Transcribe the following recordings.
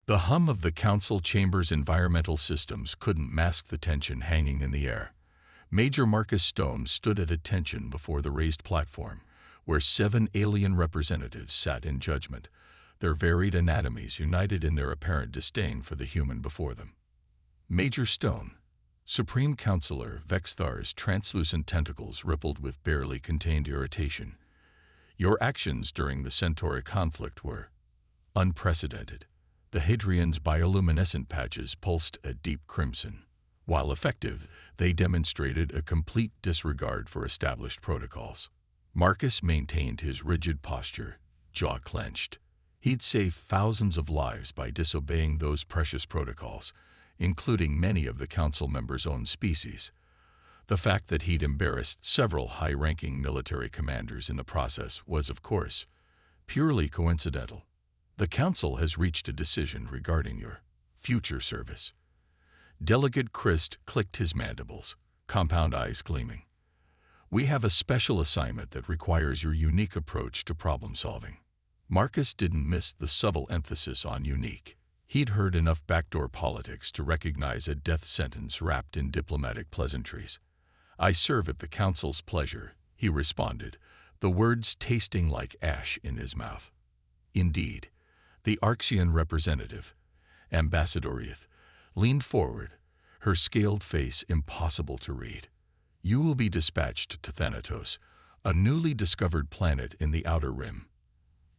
The hum of the council chamber's environmental systems couldn't mask the tension hanging in the air. Major Marcus Stone stood at attention before the raised platform, where 7 alien representatives sat in judgment, their varied anatomies united in their apparent disdain for the human before them. Major Stone, Supreme Counselor Vexthar's translucent tentacles rippled with barely contained irritation. Your actions during the Centauri conflict were unprecedented. The Hadrian's bioluminescent patches pulsed a deep crimson. While effective, they demonstrated a complete disregard for established protocols. Marcus maintained his rigid posture, jaw clenched. He'd saved thousands of lives by disobeying those precious protocols, including many of the council members' own species. The fact that he'd embarrassed several high-ranking military commanders in the process was, of course, purely coincidental. The council has reached a decision regarding your future service. Delegate Christ clicked his mandibles, compound eyes gleaming. We have a special assignment that requires your unique approach to problem-solving. Marcus didn't miss the subtle emphasis on unique. He'd heard enough backdoor politics to recognize a death sentence wrapped in diplomatic pleasantries. I serve at the council's pleasure, he responded, the words tasting like ash in his mouth. Indeed, the Arxian representative, Ambassador Eth, leaned forward, her scaled face impossible to read. You will be dispatched to Thanatos, a newly discovered planet in the Outer Rim.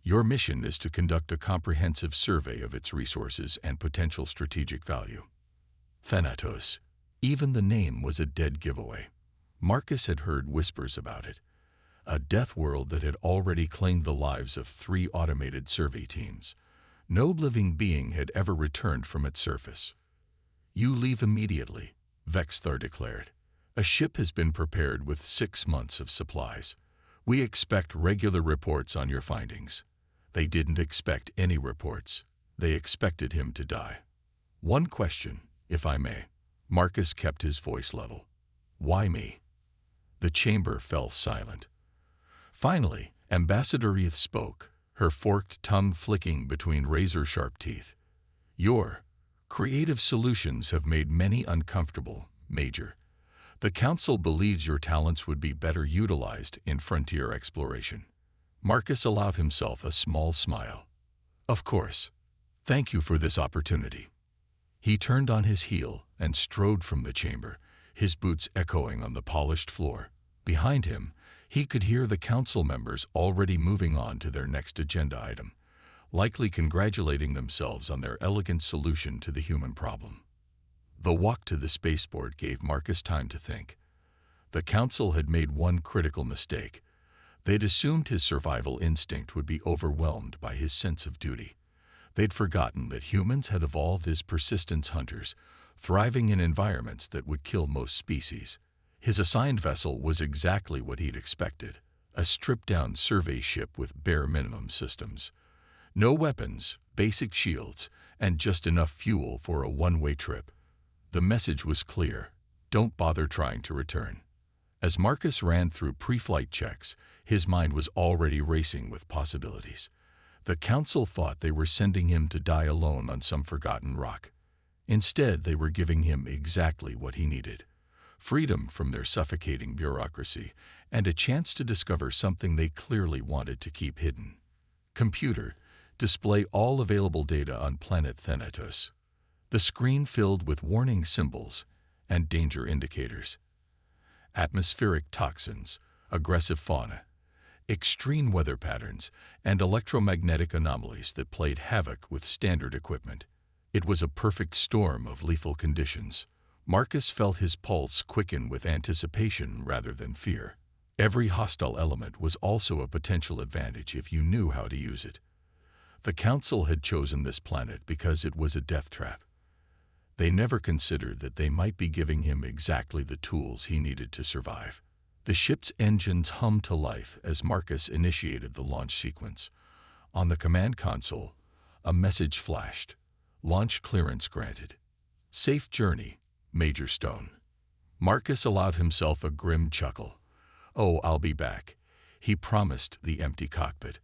Your mission is to conduct a comprehensive survey of its resources and potential strategic value. Thanatos. Even the name was a dead giveaway. Marcus had heard whispers about it. A death world that had already claimed the lives of 3 automated survey teams. No living being had ever returned from its surface. You leave immediately, Vexthar declared. A ship has been prepared with 6 months of supplies. We expect regular reports on your findings. They didn't expect any reports. They expected him to die. One question, if I may. Marcus kept his voice level. Why me? The chamber fell silent. Finally, Ambassador Eth spoke, her forked tongue flicking between razor-sharp teeth. Your creative solutions have made many uncomfortable, Major. The Council believes your talents would be better utilized in frontier exploration. Marcus allowed himself a small smile. Of course. Thank you for this opportunity. He turned on his heel and strode from the chamber, his boots echoing on the polished floor. Behind him, he could hear the council members already moving on to their next agenda item, likely congratulating themselves on their elegant solution to the human problem. The walk to the spaceport gave Marcus time to think. The council had made one critical mistake. They'd assumed his survival instinct would be overwhelmed by his sense of duty. They'd forgotten that humans had evolved as persistence hunters, thriving in environments that would kill most species. His assigned vessel was exactly what he'd expected, a stripped-down survey ship with bare minimum systems. No weapons, basic shields, and just enough fuel for a one-way trip. The message was clear: don't bother trying to return. As Marcus ran through pre-flight checks, his mind was already racing with possibilities. The council thought they were sending him to die alone on some forgotten rock. Instead, they were giving him exactly what he needed: freedom from their suffocating bureaucracy and a chance to discover something they clearly wanted to keep hidden. Computer, display all available data on planet Thanatos. The screen filled with warning symbols and danger indicators. Atmospheric toxins, aggressive fauna, extreme weather patterns, and electromagnetic anomalies that played havoc with standard equipment. It was a perfect storm of lethal conditions. Marcus felt his pulse quicken with anticipation rather than fear. Every hostile element was also a potential advantage if you knew how to use it. The Council had chosen this planet because it was a death trap. They never considered that they might be giving him exactly the tools he needed to survive. The ship's engines hummed to life as Marcus initiated the launch sequence. On the command console, a message flashed. Launch clearance granted. Safe journey, Major Stone. Marcus allowed himself a grim chuckle. Oh, I'll be back, he promised the empty cockpit.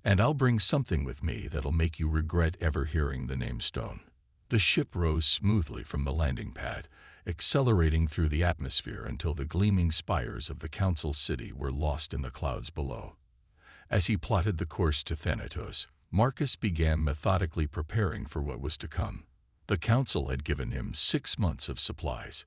And I'll bring something with me that'll make you regret ever hearing the name Stone. The ship rose smoothly from the landing pad, accelerating through the atmosphere until the gleaming spires of the Council City were lost in the clouds below. As he plotted the course to Thanatos, Marcus began methodically preparing for what was to come. The Council had given him 6 months of supplies.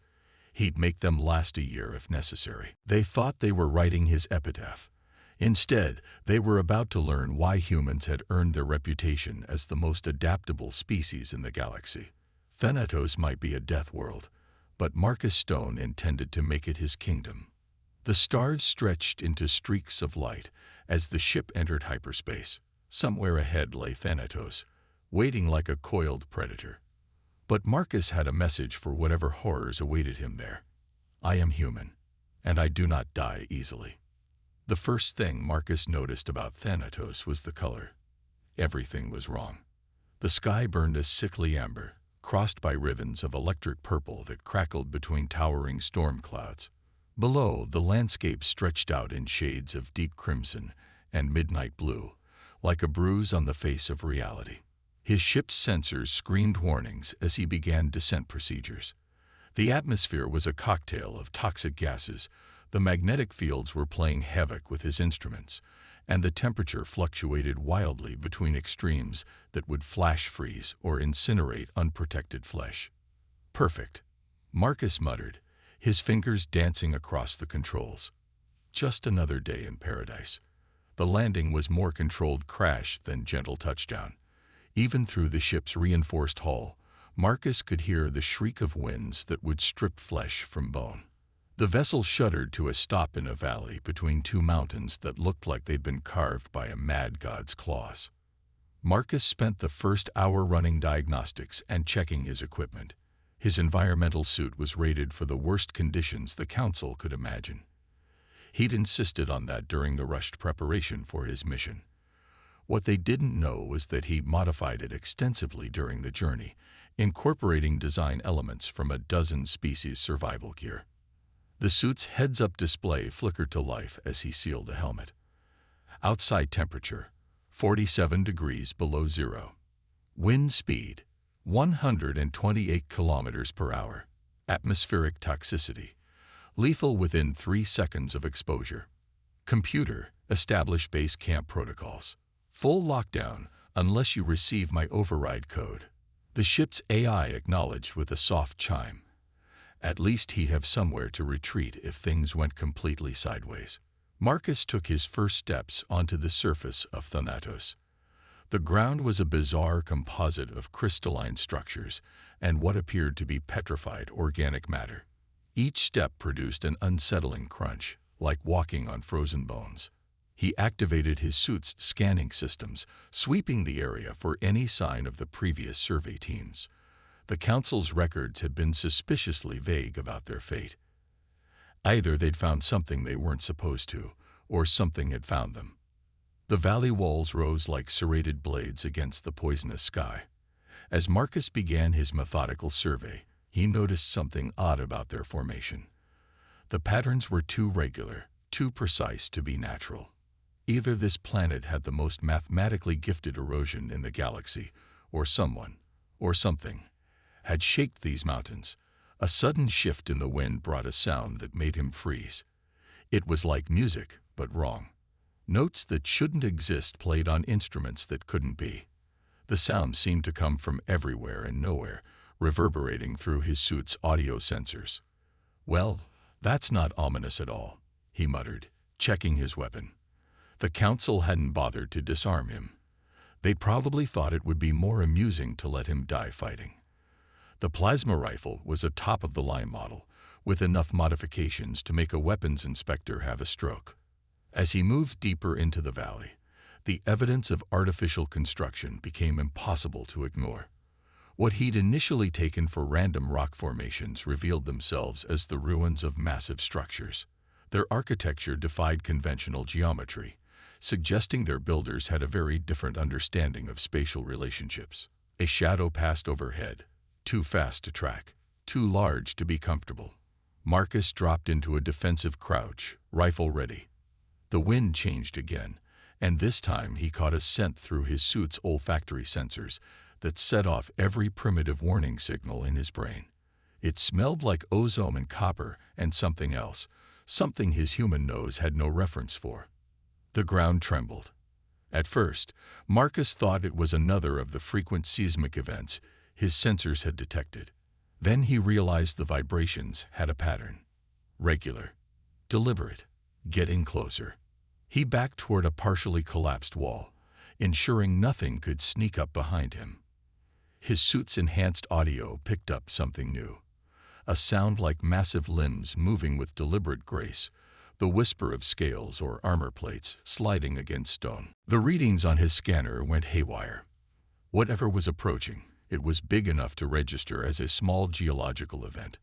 He'd make them last a year if necessary. They thought they were writing his epitaph. Instead, they were about to learn why humans had earned their reputation as the most adaptable species in the galaxy. Thanatos might be a death world, but Marcus Stone intended to make it his kingdom. The stars stretched into streaks of light as the ship entered hyperspace. Somewhere ahead lay Thanatos, waiting like a coiled predator. But Marcus had a message for whatever horrors awaited him there. I am human, and I do not die easily. The first thing Marcus noticed about Thanatos was the color. Everything was wrong. The sky burned a sickly amber, crossed by ribbons of electric purple that crackled between towering storm clouds. Below, the landscape stretched out in shades of deep crimson and midnight blue, like a bruise on the face of reality. His ship's sensors screamed warnings as he began descent procedures. The atmosphere was a cocktail of toxic gases. The magnetic fields were playing havoc with his instruments, and the temperature fluctuated wildly between extremes that would flash freeze or incinerate unprotected flesh. Perfect, Marcus muttered, his fingers dancing across the controls. Just another day in paradise. The landing was more controlled crash than gentle touchdown. Even through the ship's reinforced hull, Marcus could hear the shriek of winds that would strip flesh from bone. The vessel shuddered to a stop in a valley between 2 mountains that looked like they'd been carved by a mad god's claws. Marcus spent the first hour running diagnostics and checking his equipment. His environmental suit was rated for the worst conditions the Council could imagine. He'd insisted on that during the rushed preparation for his mission. What they didn't know was that he modified it extensively during the journey, incorporating design elements from a dozen species survival gear. The suit's heads-up display flickered to life as he sealed the helmet. Outside temperature, 47 degrees below zero. Wind speed, 128 kilometers per hour. Atmospheric toxicity, lethal within 3 seconds of exposure. Computer, establish base camp protocols. Full lockdown unless you receive my override code. The ship's AI acknowledged with a soft chime. At least he'd have somewhere to retreat if things went completely sideways. Marcus took his first steps onto the surface of Thanatos. The ground was a bizarre composite of crystalline structures and what appeared to be petrified organic matter. Each step produced an unsettling crunch, like walking on frozen bones. He activated his suit's scanning systems, sweeping the area for any sign of the previous survey teams. The Council's records had been suspiciously vague about their fate. Either they'd found something they weren't supposed to, or something had found them. The valley walls rose like serrated blades against the poisonous sky. As Marcus began his methodical survey, he noticed something odd about their formation. The patterns were too regular, too precise to be natural. Either this planet had the most mathematically gifted erosion in the galaxy, or someone, or something, had shaped these mountains. A sudden shift in the wind brought a sound that made him freeze. It was like music, but wrong. Notes that shouldn't exist played on instruments that couldn't be. The sound seemed to come from everywhere and nowhere, reverberating through his suit's audio sensors. Well, that's not ominous at all, he muttered, checking his weapon. The Council hadn't bothered to disarm him. They probably thought it would be more amusing to let him die fighting. The plasma rifle was a top-of-the-line model, with enough modifications to make a weapons inspector have a stroke. As he moved deeper into the valley, the evidence of artificial construction became impossible to ignore. What he'd initially taken for random rock formations revealed themselves as the ruins of massive structures. Their architecture defied conventional geometry, suggesting their builders had a very different understanding of spatial relationships. A shadow passed overhead, too fast to track, too large to be comfortable. Marcus dropped into a defensive crouch, rifle ready. The wind changed again, And this time he caught a scent through his suit's olfactory sensors that set off every primitive warning signal in his brain. It smelled like ozone and copper and something else, something his human nose had no reference for. The ground trembled. At first, Marcus thought it was another of the frequent seismic events his sensors had detected. Then he realized the vibrations had a pattern. Regular, deliberate, getting closer. He backed toward a partially collapsed wall, ensuring nothing could sneak up behind him. His suit's enhanced audio picked up something new. A sound like massive limbs moving with deliberate grace, the whisper of scales or armor plates sliding against stone. The readings on his scanner went haywire. Whatever was approaching, it was big enough to register as a small geological event.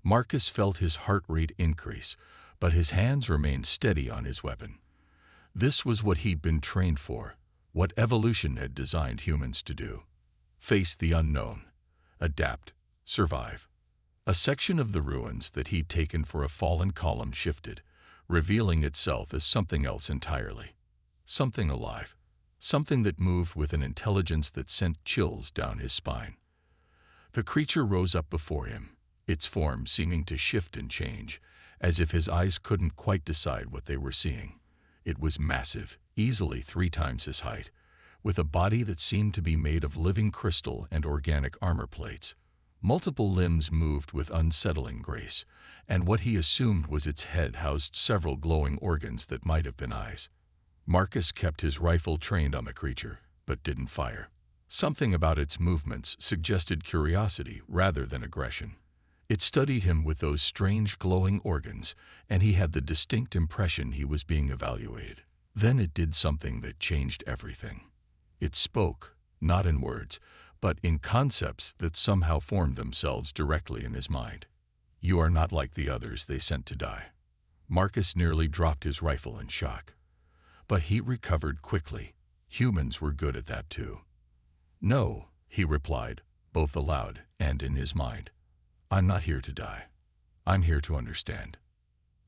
Marcus felt his heart rate increase, but his hands remained steady on his weapon. This was what he'd been trained for, what evolution had designed humans to do. Face the unknown, adapt, survive. A section of the ruins that he'd taken for a fallen column shifted, revealing itself as something else entirely. Something alive. Something that moved with an intelligence that sent chills down his spine. The creature rose up before him, its form seeming to shift and change, as if his eyes couldn't quite decide what they were seeing. It was massive, easily 3 times his height, with a body that seemed to be made of living crystal and organic armor plates. Multiple limbs moved with unsettling grace, and what he assumed was its head housed several glowing organs that might have been eyes. Marcus kept his rifle trained on the creature, but didn't fire. Something about its movements suggested curiosity rather than aggression. It studied him with those strange glowing organs, and he had the distinct impression he was being evaluated. Then it did something that changed everything. It spoke, not in words, but in concepts that somehow formed themselves directly in his mind. "You are not like the others they sent to die." Marcus nearly dropped his rifle in shock. But he recovered quickly. Humans were good at that too. "No," he replied, both aloud and in his mind. "I'm not here to die. I'm here to understand."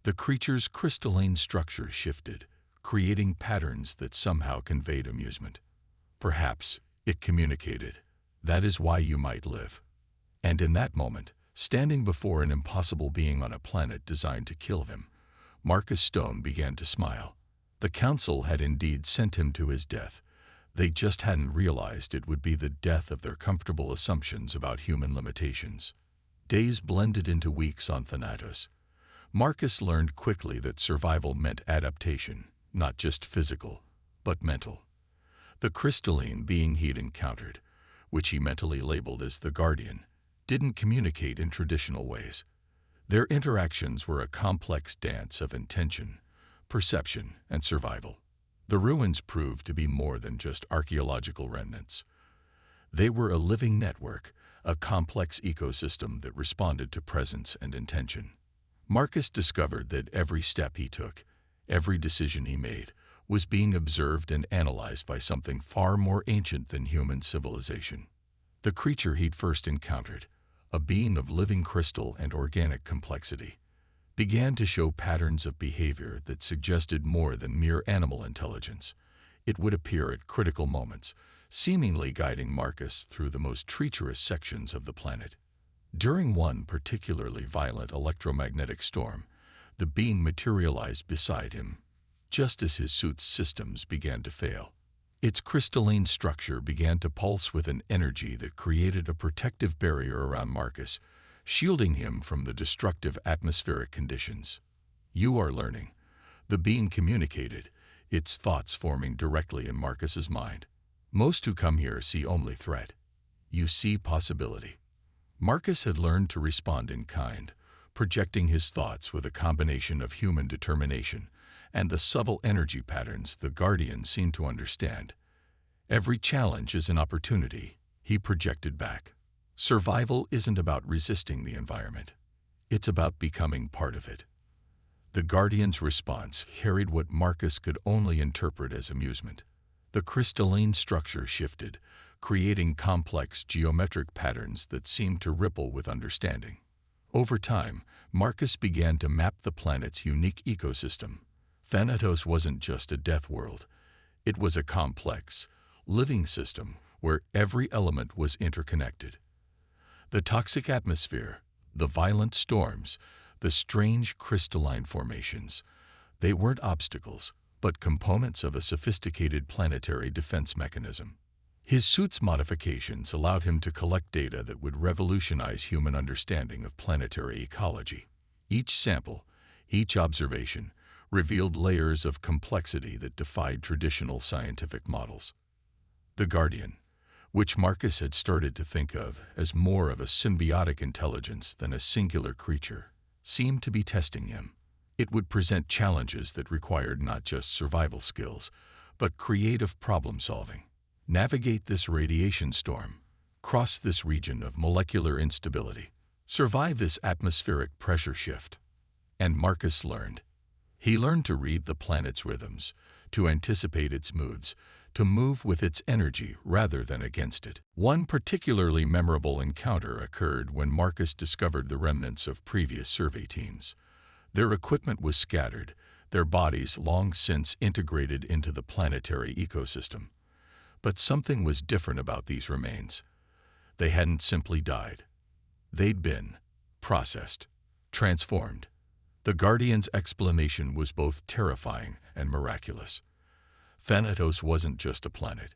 The creature's crystalline structure shifted, creating patterns that somehow conveyed amusement. Perhaps it communicated, "That is why you might live." And in that moment, standing before an impossible being on a planet designed to kill him, Marcus Stone began to smile. The Council had indeed sent him to his death. They just hadn't realized it would be the death of their comfortable assumptions about human limitations. Days blended into weeks on Thanatos. Marcus learned quickly that survival meant adaptation, not just physical, but mental. The crystalline being he'd encountered, which he mentally labeled as the Guardian, didn't communicate in traditional ways. Their interactions were a complex dance of intention, perception, and survival. The ruins proved to be more than just archaeological remnants. They were a living network, a complex ecosystem that responded to presence and intention. Marcus discovered that every step he took, every decision he made, was being observed and analyzed by something far more ancient than human civilization. The creature he'd first encountered, a being of living crystal and organic complexity, began to show patterns of behavior that suggested more than mere animal intelligence. It would appear at critical moments, seemingly guiding Marcus through the most treacherous sections of the planet. During one particularly violent electromagnetic storm, the being materialized beside him, just as his suit's systems began to fail. Its crystalline structure began to pulse with an energy that created a protective barrier around Marcus, shielding him from the destructive atmospheric conditions. "You are learning," the being communicated, its thoughts forming directly in Marcus's mind. "Most who come here see only threat. You see possibility." Marcus had learned to respond in kind, projecting his thoughts with a combination of human determination and the subtle energy patterns the Guardian seemed to understand. "Every challenge is an opportunity," he projected back. "Survival isn't about resisting the environment. It's about becoming part of it." The Guardian's response carried what Marcus could only interpret as amusement. The crystalline structure shifted, creating complex geometric patterns that seemed to ripple with understanding. Over time, Marcus began to map the planet's unique ecosystem. Thanatos wasn't just a death world. It was a complex, living system where every element was interconnected. The toxic atmosphere, the violent storms, the strange crystalline formations, they weren't obstacles, but components of a sophisticated planetary defense mechanism. His suit's modifications allowed him to collect data that would revolutionize human understanding of planetary ecology. Each sample, each observation, revealed layers of complexity that defied traditional scientific models. The Guardian, which Marcus had started to think of as more of a symbiotic intelligence than a singular creature, seemed to be testing him. It would present challenges that required not just survival skills, but creative problem-solving. Navigate this radiation storm, cross this region of molecular instability, survive this atmospheric pressure shift. And Marcus learned. He learned to read the planet's rhythms, to anticipate its moods, to move with its energy rather than against it. One particularly memorable encounter occurred when Marcus discovered the remnants of previous survey teams. Their equipment was scattered, their bodies long since integrated into the planetary ecosystem. But something was different about these remains. They hadn't simply died. They'd been processed, transformed. The Guardian's explanation was both terrifying and miraculous. Thanatos wasn't just a planet.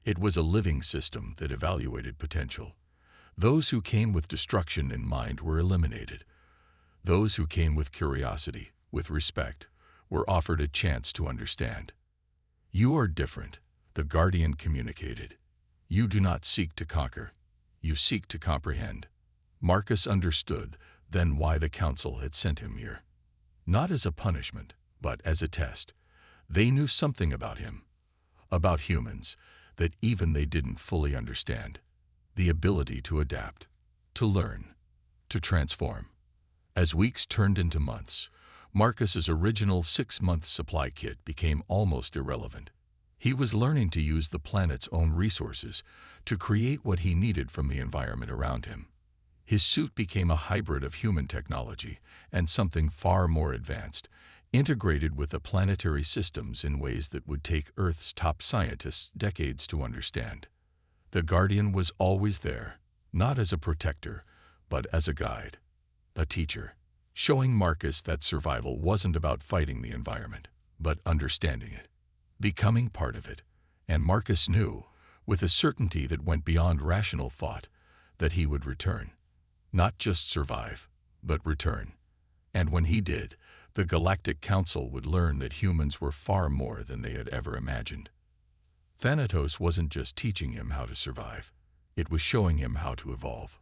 It was a living system that evaluated potential. Those who came with destruction in mind were eliminated. Those who came with curiosity, with respect, were offered a chance to understand. You are different, the Guardian communicated. You do not seek to conquer. You seek to comprehend. Marcus understood then why the Council had sent him here. Not as a punishment, but as a test. They knew something about him, about humans, that even they didn't fully understand. The ability to adapt, to learn, to transform. As weeks turned into months, Marcus's original 6-month supply kit became almost irrelevant. He was learning to use the planet's own resources to create what he needed from the environment around him. His suit became a hybrid of human technology and something far more advanced, integrated with the planetary systems in ways that would take Earth's top scientists decades to understand. The Guardian was always there, not as a protector, but as a guide, a teacher, showing Marcus that survival wasn't about fighting the environment, but understanding it, becoming part of it. And Marcus knew, with a certainty that went beyond rational thought, that he would return. Not just survive, but return. And when he did, the Galactic Council would learn that humans were far more than they had ever imagined. Thanatos wasn't just teaching him how to survive. It was showing him how to evolve.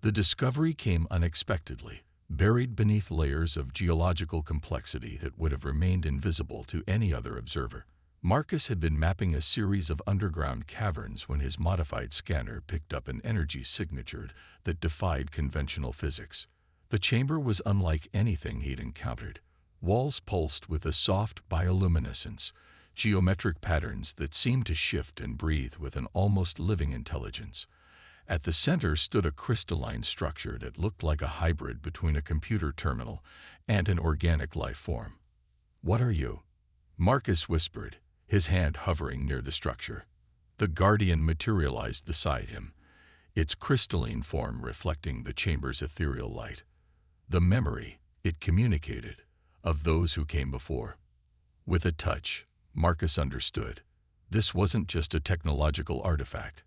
The discovery came unexpectedly, buried beneath layers of geological complexity that would have remained invisible to any other observer. Marcus had been mapping a series of underground caverns when his modified scanner picked up an energy signature that defied conventional physics. The chamber was unlike anything he'd encountered. Walls pulsed with a soft bioluminescence, geometric patterns that seemed to shift and breathe with an almost living intelligence. At the center stood a crystalline structure that looked like a hybrid between a computer terminal and an organic life form. "What are you?" Marcus whispered, his hand hovering near the structure. The Guardian materialized beside him, its crystalline form reflecting the chamber's ethereal light. The memory, it communicated, of those who came before. With a touch, Marcus understood. This wasn't just a technological artifact.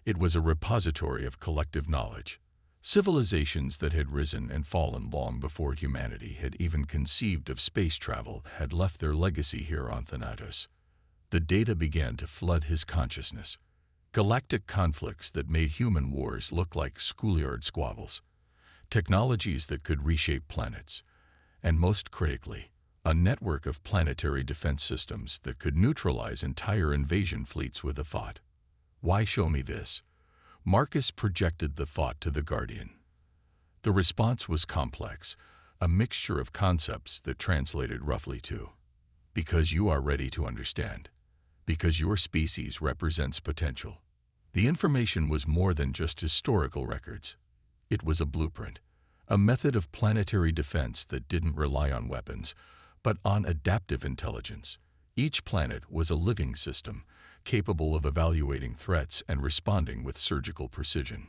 It was a repository of collective knowledge. Civilizations that had risen and fallen long before humanity had even conceived of space travel had left their legacy here on Thanatos. The data began to flood his consciousness. Galactic conflicts that made human wars look like schoolyard squabbles. Technologies that could reshape planets. And most critically, a network of planetary defense systems that could neutralize entire invasion fleets with a thought. "Why show me this?" Marcus projected the thought to the Guardian. The response was complex, a mixture of concepts that translated roughly to, "Because you are ready to understand. Because your species represents potential." The information was more than just historical records. It was a blueprint, a method of planetary defense that didn't rely on weapons, but on adaptive intelligence. Each planet was a living system, capable of evaluating threats and responding with surgical precision.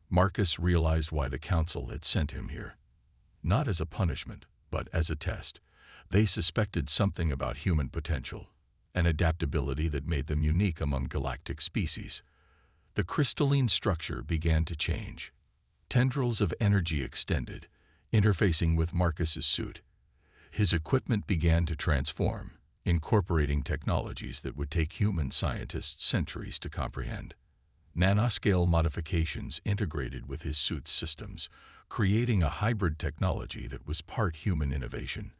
Marcus realized why the Council had sent him here. Not as a punishment, but as a test. They suspected something about human potential, an adaptability that made them unique among galactic species. The crystalline structure began to change. Tendrils of energy extended, interfacing with Marcus's suit. His equipment began to transform, incorporating technologies that would take human scientists centuries to comprehend. Nanoscale modifications integrated with his suit's systems, creating a hybrid technology that was part human innovation,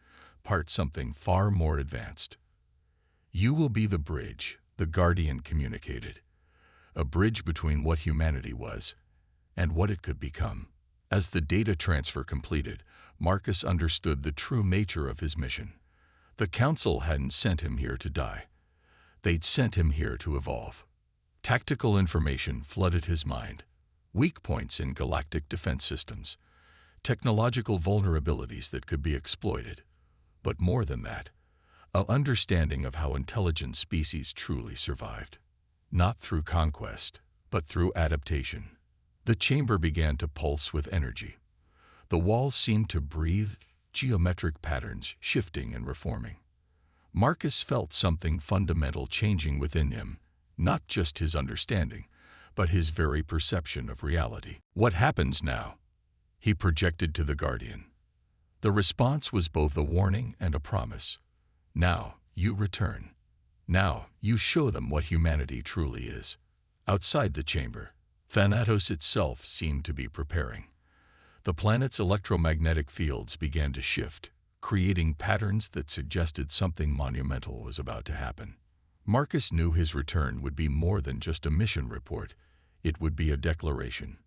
part something far more advanced. "You will be the bridge," the Guardian communicated. A bridge between what humanity was and what it could become. As the data transfer completed, Marcus understood the true nature of his mission. The Council hadn't sent him here to die. They'd sent him here to evolve. Tactical information flooded his mind. Weak points in galactic defense systems. Technological vulnerabilities that could be exploited. But more than that, an understanding of how intelligent species truly survived. Not through conquest, but through adaptation. The chamber began to pulse with energy. The walls seemed to breathe, geometric patterns shifting and reforming. Marcus felt something fundamental changing within him, not just his understanding, but his very perception of reality. "What happens now?" he projected to the Guardian. The response was both a warning and a promise. "Now, you return. Now, you show them what humanity truly is." Outside the chamber, Thanatos itself seemed to be preparing. The planet's electromagnetic fields began to shift, creating patterns that suggested something monumental was about to happen. Marcus knew his return would be more than just a mission report. It would be a declaration.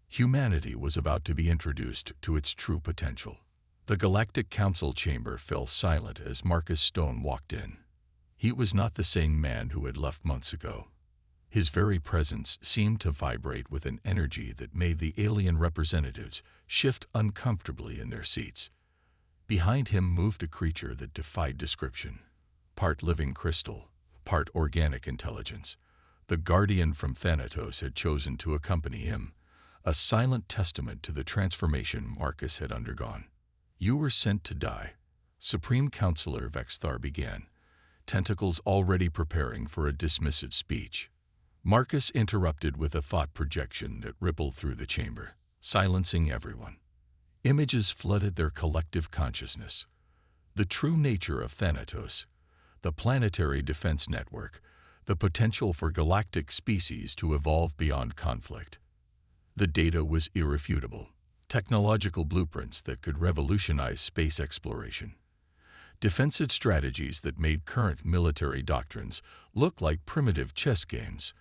Humanity was about to be introduced to its true potential. The Galactic Council chamber fell silent as Marcus Stone walked in. He was not the same man who had left months ago. His very presence seemed to vibrate with an energy that made the alien representatives shift uncomfortably in their seats. Behind him moved a creature that defied description. Part living crystal, part organic intelligence. The Guardian from Thanatos had chosen to accompany him, a silent testament to the transformation Marcus had undergone. "You were sent to die," Supreme Counselor Vexthar began, tentacles already preparing for a dismissive speech. Marcus interrupted with a thought projection that rippled through the chamber, silencing everyone. Images flooded their collective consciousness. The true nature of Thanatos, the planetary defense network, the potential for galactic species to evolve beyond conflict. The data was irrefutable. Technological blueprints that could revolutionize space exploration. Defensive strategies that made current military doctrines look like primitive chess games.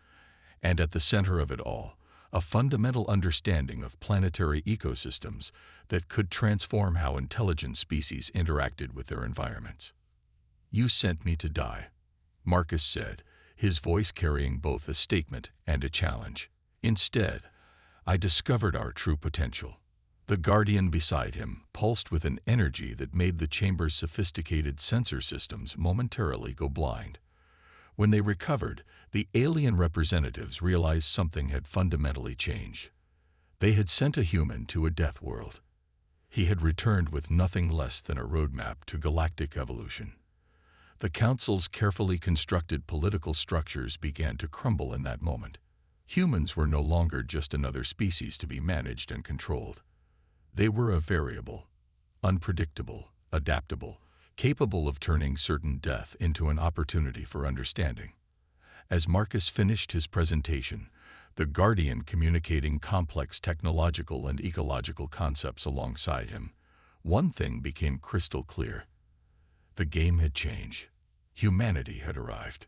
And at the center of it all, a fundamental understanding of planetary ecosystems that could transform how intelligent species interacted with their environments. "You sent me to die," Marcus said, his voice carrying both a statement and a challenge. "Instead, I discovered our true potential." The Guardian beside him pulsed with an energy that made the chamber's sophisticated sensor systems momentarily go blind. When they recovered, the alien representatives realized something had fundamentally changed. They had sent a human to a death world. He had returned with nothing less than a roadmap to galactic evolution. The Council's carefully constructed political structures began to crumble in that moment. Humans were no longer just another species to be managed and controlled. They were a variable, unpredictable, adaptable, capable of turning certain death into an opportunity for understanding. As Marcus finished his presentation, the Guardian communicating complex technological and ecological concepts alongside him, one thing became crystal clear. The game had changed. Humanity had arrived.